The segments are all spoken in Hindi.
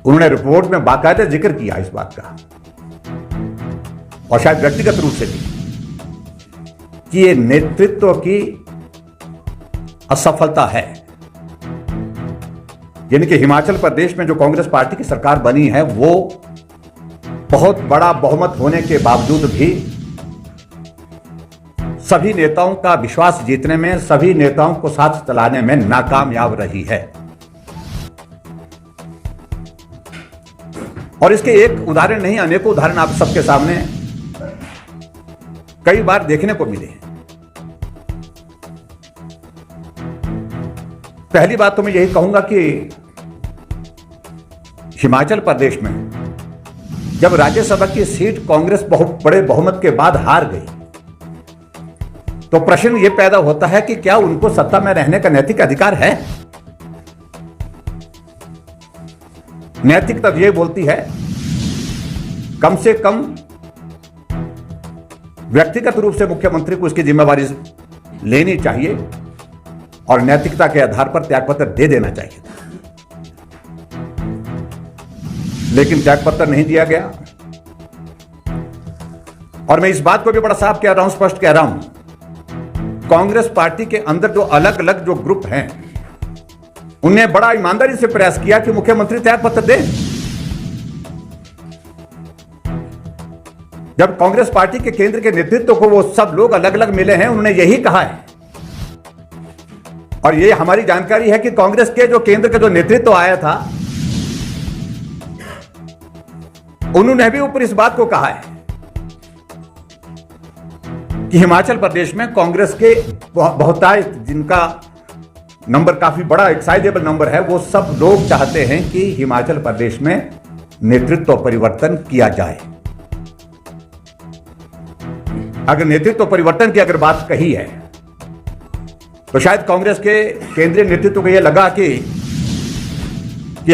उन्होंने रिपोर्ट में बाकायदा जिक्र किया इस बात का, और शायद व्यक्तिगत रूप से भी, कि ये नेतृत्व की असफलता है। यानी कि हिमाचल प्रदेश में जो कांग्रेस पार्टी की सरकार बनी है वो बहुत बड़ा बहुमत होने के बावजूद भी सभी नेताओं का विश्वास जीतने में, सभी नेताओं को साथ चलाने में नाकामयाब रही है। और इसके एक उदाहरण नहीं, अनेकों उदाहरण आप सबके सामने कई बार देखने को मिले हैं। पहली बात तो मैं यही कहूंगा कि हिमाचल प्रदेश में जब राज्यसभा की सीट कांग्रेस बहुत बड़े बहुमत के बाद हार गई, तो प्रश्न यह पैदा होता है कि क्या उनको सत्ता में रहने का नैतिक अधिकार है? नैतिकता यह बोलती है कम से कम व्यक्तिगत रूप से मुख्यमंत्री को इसकी जिम्मेवारी लेनी चाहिए और नैतिकता के आधार पर त्यागपत्र दे देना चाहिए। लेकिन त्यागपत्र नहीं दिया गया। और मैं इस बात को भी बड़ा साफ कह रहा हूं, स्पष्ट कह रहा हूं, कांग्रेस पार्टी के अंदर जो अलग अलग जो ग्रुप हैं, उन्हें बड़ा ईमानदारी से प्रयास किया कि मुख्यमंत्री त्यागपत्र दें। जब कांग्रेस पार्टी के केंद्र के नेतृत्व को वो सब लोग अलग अलग मिले हैं, उन्होंने यही कहा है, और ये हमारी जानकारी है कि कांग्रेस के जो केंद्र का जो नेतृत्व आया था, उन्होंने भी ऊपर इस बात को कहा है कि हिमाचल प्रदेश में कांग्रेस के बहुतायत, जिनका नंबर काफी बड़ा, एक साइजेबल नंबर है, वो सब लोग चाहते हैं कि हिमाचल प्रदेश में नेतृत्व परिवर्तन किया जाए। अगर नेतृत्व परिवर्तन की अगर बात कही है तो शायद कांग्रेस के केंद्रीय नेतृत्व को यह लगा कि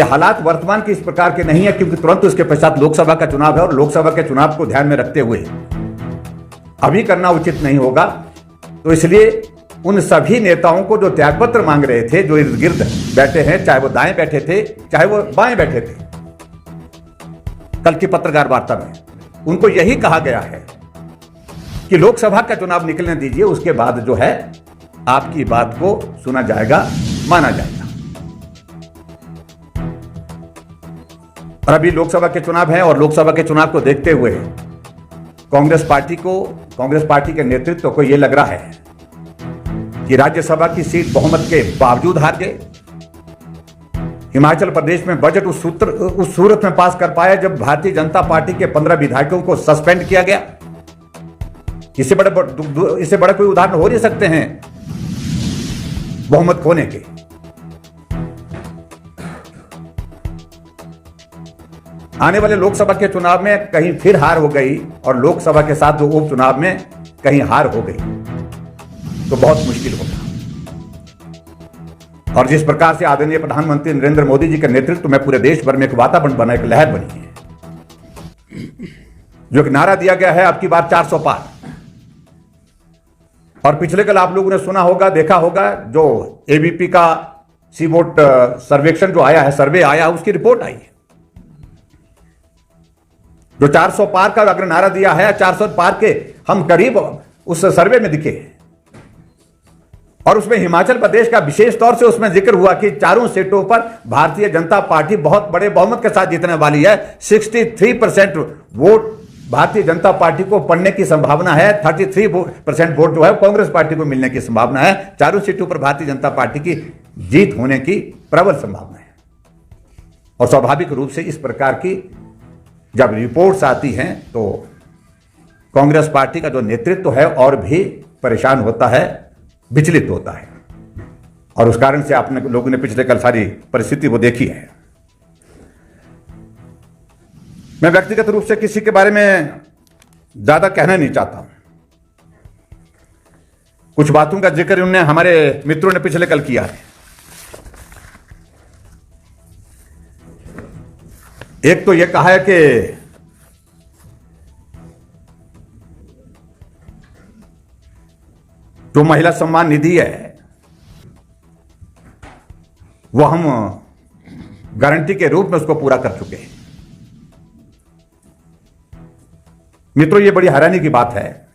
हालात वर्तमान के इस प्रकार के नहीं है, क्योंकि तुरंत उसके पश्चात लोकसभा का चुनाव है और लोकसभा के चुनाव को ध्यान में रखते हुए अभी करना उचित नहीं होगा। तो इसलिए उन सभी नेताओं को जो त्यागपत्र मांग रहे थे, जो इर्द गिर्द बैठे हैं, चाहे वो दाएं बैठे थे चाहे वो बाएं बैठे थे, कल की पत्रकार वार्ता में उनको यही कहा गया है कि लोकसभा का चुनाव निकलने दीजिए, उसके बाद जो है आपकी बात को सुना जाएगा, माना जाएगा। और अभी लोकसभा के चुनाव है और लोकसभा के चुनाव को देखते हुए कांग्रेस पार्टी के नेतृत्व को यह लग रहा है कि राज्यसभा की सीट बहुमत के बावजूद हार गए। हिमाचल प्रदेश में बजट उस सूरत में पास कर पाया जब भारतीय जनता पार्टी के 15 विधायकों को सस्पेंड किया गया। इससे बड़े कोई उदाहरण हो नहीं सकते हैं बहुमत खोने के। आने वाले लोकसभा के चुनाव में कहीं फिर हार हो गई और लोकसभा के साथ जो उपचुनाव में कहीं हार हो गई तो बहुत मुश्किल होगा। और जिस प्रकार से आदरणीय प्रधानमंत्री नरेंद्र मोदी जी के नेतृत्व में पूरे देश भर में एक वातावरण बना, एक लहर बनी है, जो एक नारा दिया गया है, अब की बार 400 पार। और पिछले कल आप लोगों ने सुना होगा, देखा होगा, जो एबीपी का सी वोट सर्वेक्षण जो आया है, सर्वे आया, उसकी रिपोर्ट आई है। जो 400 पार का अगर नारा दिया है, 400 पार के हम करीब उस सर्वे में दिखे। और उसमें हिमाचल प्रदेश का विशेष तौर से उसमें जिक्र हुआ कि चारों सीटों पर भारतीय जनता पार्टी बहुत बड़े बहुमत के साथ जीतने वाली है। 63% वोट भारतीय जनता पार्टी को पड़ने की संभावना है, 33% वोट जो है कांग्रेस पार्टी को मिलने की संभावना है। चारों सीटों पर भारतीय जनता पार्टी की जीत होने की प्रबल संभावना है। और स्वाभाविक रूप से इस प्रकार की जब रिपोर्ट्स आती हैं तो कांग्रेस पार्टी का जो नेतृत्व है और भी परेशान होता है, विचलित होता है। और उस कारण से आपने लोगों ने पिछले कल सारी परिस्थिति वो देखी है। मैं व्यक्तिगत रूप से किसी के बारे में ज्यादा कहना नहीं चाहता। कुछ बातों का जिक्र उन्होंने, हमारे मित्रों ने पिछले कल किया है। एक तो यह कहा है कि जो महिला सम्मान निधि है वो हम गारंटी के रूप में उसको पूरा कर चुके हैं। मित्रों, ये बड़ी हैरानी की बात है।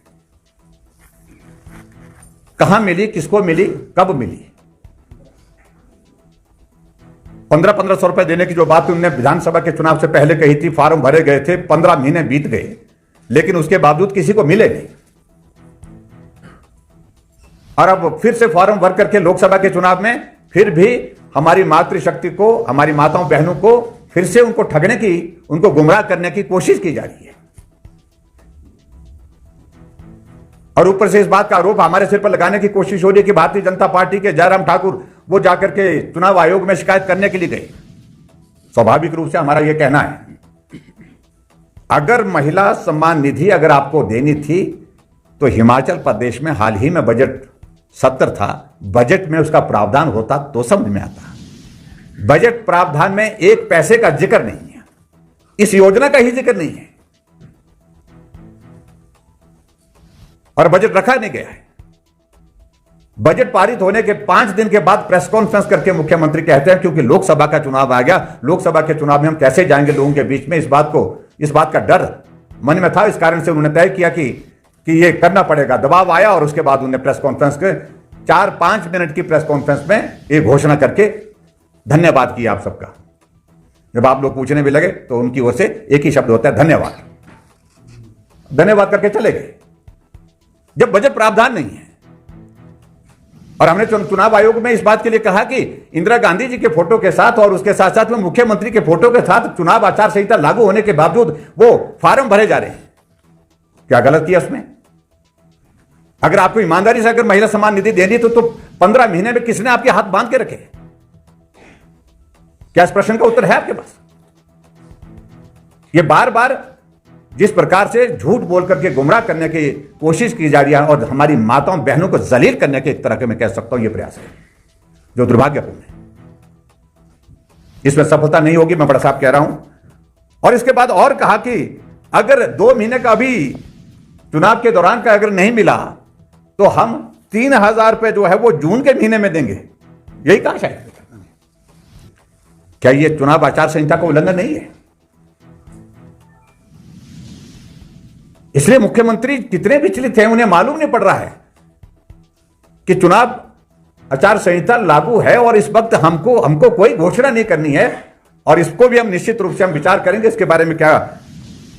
कहां मिली, किसको मिली, कब मिली? 1500 रुपए देने की जो बात उन्होंने विधानसभा के चुनाव से पहले कही थी, फॉर्म भरे गए थे, 15 महीने बीत गए, लेकिन उसके बावजूद किसी को मिले नहीं। और अब फिर से फॉर्म भर करके लोकसभा के चुनाव में फिर भी हमारी मातृशक्ति को, हमारी माताओं बहनों को फिर से उनको ठगने की, उनको गुमराह करने की कोशिश की जा रही है। और ऊपर से इस बात का आरोप हमारे सिर पर लगाने की कोशिश हो रही है कि भारतीय जनता पार्टी के जयराम ठाकुर वो जाकर के चुनाव आयोग में शिकायत करने के लिए गए। स्वाभाविक रूप से हमारा यह कहना है, अगर महिला सम्मान निधि अगर आपको देनी थी तो हिमाचल प्रदेश में हाल ही में बजट सत्र था, बजट में उसका प्रावधान होता तो समझ में आता। बजट प्रावधान में एक पैसे का जिक्र नहीं है, इस योजना का ही जिक्र नहीं है, और बजट रखा नहीं गया है। बजट पारित होने के 5 दिन के बाद प्रेस कॉन्फ्रेंस करके मुख्यमंत्री कहते हैं क्योंकि लोकसभा का चुनाव आ गया, लोकसभा के चुनाव में हम कैसे जाएंगे लोगों के बीच में, इस बात का डर मन में था। इस कारण से उन्होंने तय किया कि ये करना पड़ेगा। दबाव आया और उसके बाद उन्होंने प्रेस कॉन्फ्रेंस के 4-5 मिनट की प्रेस कॉन्फ्रेंस में एक घोषणा करके धन्यवाद किया आप सबका। जब आप लोग पूछने भी लगे तो उनकी ओर से एक ही शब्द होता है, धन्यवाद। धन्यवाद करके चले गए जब बजट प्रावधान नहीं है। और हमने चुनाव आयोग में इस बात के लिए कहा कि इंदिरा गांधी जी के फोटो के साथ और उसके साथ साथ में मुख्यमंत्री के फोटो के साथ चुनाव आचार संहिता लागू होने के बावजूद वो फॉर्म भरे जा रहे हैं। क्या गलत किया उसमें? अगर आपको ईमानदारी से अगर महिला सम्मान निधि देनी तो 15 महीने में किसने आपके हाथ बांध के रखे? क्या इस प्रश्न का उत्तर है आपके पास? ये बार बार जिस प्रकार से झूठ बोल करके गुमराह करने की कोशिश की जा रही है और हमारी माताओं बहनों को जलील करने के एक तरह के मैं कह सकता हूं ये प्रयास है जो दुर्भाग्यपूर्ण है। इसमें सफलता नहीं होगी, मैं बड़ा साफ कह रहा हूं। और इसके बाद और कहा कि अगर 2 महीने का अभी चुनाव के दौरान का अगर नहीं मिला तो हम 3000 रुपए जो है वो जून के महीने में देंगे। यही कहा शायद। क्या ये चुनाव आचार संहिता का उल्लंघन नहीं है? इसलिए मुख्यमंत्री कितने विचलित हैं उन्हें मालूम नहीं पड़ रहा है कि चुनाव आचार संहिता लागू है और इस वक्त हमको कोई घोषणा नहीं करनी है। और इसको भी हम निश्चित रूप से हम विचार करेंगे, इसके बारे में क्या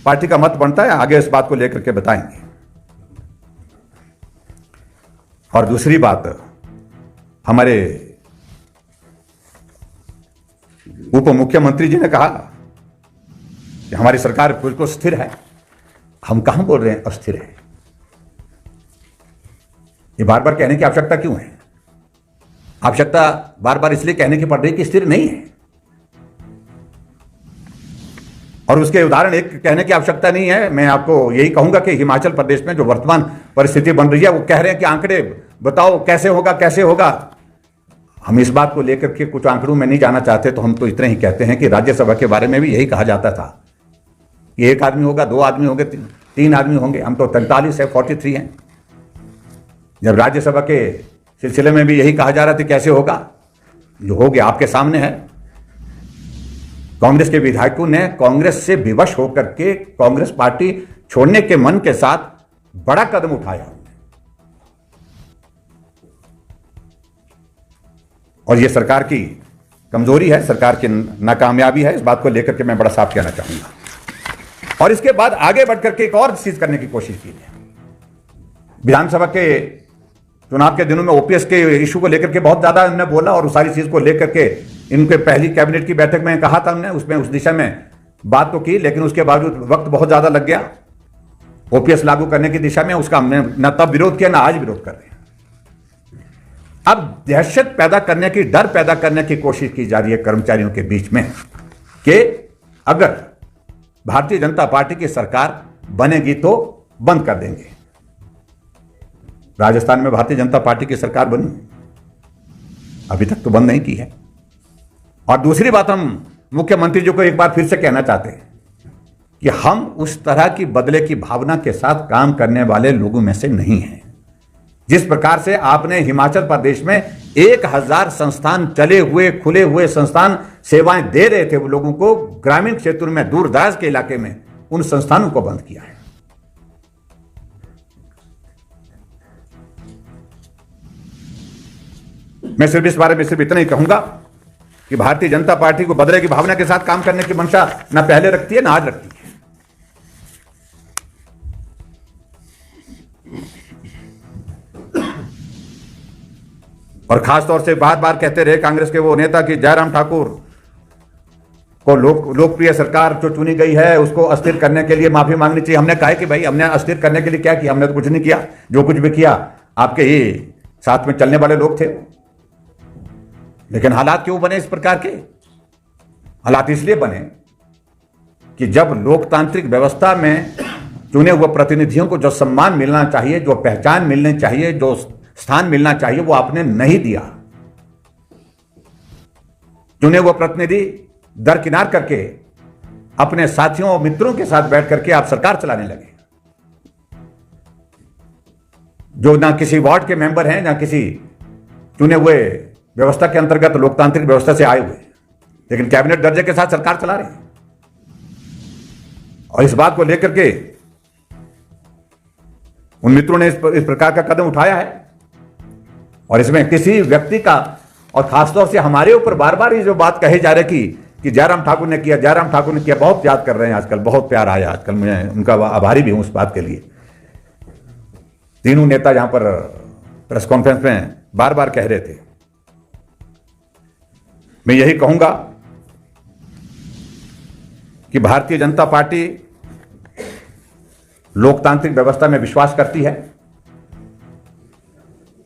पार्टी का मत बनता है आगे इस बात को लेकर के बताएंगे। और दूसरी बात, हमारे उप मुख्यमंत्री जी ने कहा कि हमारी सरकार बिल्कुल स्थिर है। हम कहां बोल रहे हैं अस्थिर है? ये बार बार कहने की आवश्यकता क्यों है? आवश्यकता बार बार इसलिए कहने की पड़ रही कि स्थिर नहीं है। और उसके उदाहरण एक कहने की आवश्यकता नहीं है। मैं आपको यही कहूंगा कि हिमाचल प्रदेश में जो वर्तमान परिस्थिति बन रही है, वो कह रहे हैं कि आंकड़े बताओ कैसे होगा कैसे होगा। हम इस बात को लेकर के कुछ आंकड़ों में नहीं जाना चाहते, तो हम तो इतना ही कहते हैं कि राज्यसभा के बारे में भी यही कहा जाता था कि 1 आदमी होगा, 2 आदमी होंगे, 3 आदमी होंगे। हम तो 43 है, 43 हैं। जब राज्यसभा के सिलसिले में भी यही कहा जा रहा था कैसे होगा, जो हो गया आपके सामने है। कांग्रेस के विधायकों ने कांग्रेस से विवश होकर के कांग्रेस पार्टी छोड़ने के मन के साथ बड़ा कदम उठाया और यह सरकार की कमजोरी है, सरकार की नाकामयाबी है। इस बात को लेकर के मैं बड़ा साफ कहना चाहूंगा। और इसके बाद आगे बढ़कर के एक और चीज करने की कोशिश की है। विधानसभा के चुनाव के दिनों में ओपीएस के इशू को लेकर के बहुत ज्यादा हमने बोला और उस सारी चीज को लेकर के इनके पहली कैबिनेट की बैठक में कहा था हमने, उसमें उस दिशा में बात तो की, लेकिन उसके बावजूद वक्त बहुत ज्यादा लग गया ओपीएस लागू करने की दिशा में। उसका हमने न तब विरोध किया, ना आज विरोध कर रहे हैं। अब दहशत पैदा करने की, डर पैदा करने की कोशिश की जा रही है कर्मचारियों के बीच में कि अगर भारतीय जनता पार्टी की सरकार बनेगी तो बंद कर देंगे। राजस्थान में भारतीय जनता पार्टी की सरकार बनी, अभी तक तो बंद नहीं की है। और दूसरी बात, हम मुख्यमंत्री जी को एक बार फिर से कहना चाहते हैं कि हम उस तरह की बदले की भावना के साथ काम करने वाले लोगों में से नहीं हैं। जिस प्रकार से आपने हिमाचल प्रदेश में 1000 संस्थान चले हुए, खुले हुए संस्थान सेवाएं दे रहे थे वो लोगों को, ग्रामीण क्षेत्रों में, दूर दराज के इलाके में उन संस्थानों को बंद किया है। मैं सिर्फ इस बारे में सिर्फ इतना ही कहूंगा कि भारतीय जनता पार्टी को बदले की भावना के साथ काम करने की मंशा ना पहले रखती है ना आज रखती है। और खास तौर से बार बार कहते रहे कांग्रेस के वो नेता कि जयराम ठाकुर को लोकप्रिय सरकार जो चुनी गई है उसको अस्थिर करने के लिए माफी मांगनी चाहिए। हमने कहा कि भाई हमने अस्थिर करने के लिए क्या किया? हमने तो कुछ नहीं किया। जो कुछ भी किया आपके ही साथ में चलने वाले लोग थे। लेकिन हालात क्यों बने इस प्रकार के? हालात इसलिए बने कि जब लोकतांत्रिक व्यवस्था में चुने हुए प्रतिनिधियों को जो सम्मान मिलना चाहिए, जो पहचान मिलनी चाहिए, जो स्थान मिलना चाहिए, वो आपने नहीं दिया। चुने हुए प्रतिनिधि दरकिनार करके अपने साथियों और मित्रों के साथ बैठ करके आप सरकार चलाने लगे, जो ना किसी वार्ड के मेंबर हैं, ना किसी चुने हुए व्यवस्था के अंतर्गत लोकतांत्रिक व्यवस्था से आए हुए, लेकिन कैबिनेट दर्जे के साथ सरकार चला रहे हैं। और इस बात को लेकर के उन मित्रों ने इस प्रकार का कदम उठाया है। और इसमें किसी व्यक्ति का, और खासतौर से हमारे ऊपर बार बार ये जो बात कही जा रही कि जयराम ठाकुर ने किया, जयराम ठाकुर ने किया, बहुत याद कर रहे हैं आजकल, बहुत प्यार आया आजकल। मैं उनका आभारी भी हूं उस बात के लिए। तीनों नेता यहां पर प्रेस कॉन्फ्रेंस में बार बार कह रहे थे। मैं यही कहूंगा कि भारतीय जनता पार्टी लोकतांत्रिक व्यवस्था में विश्वास करती है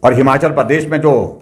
और हिमाचल प्रदेश में जो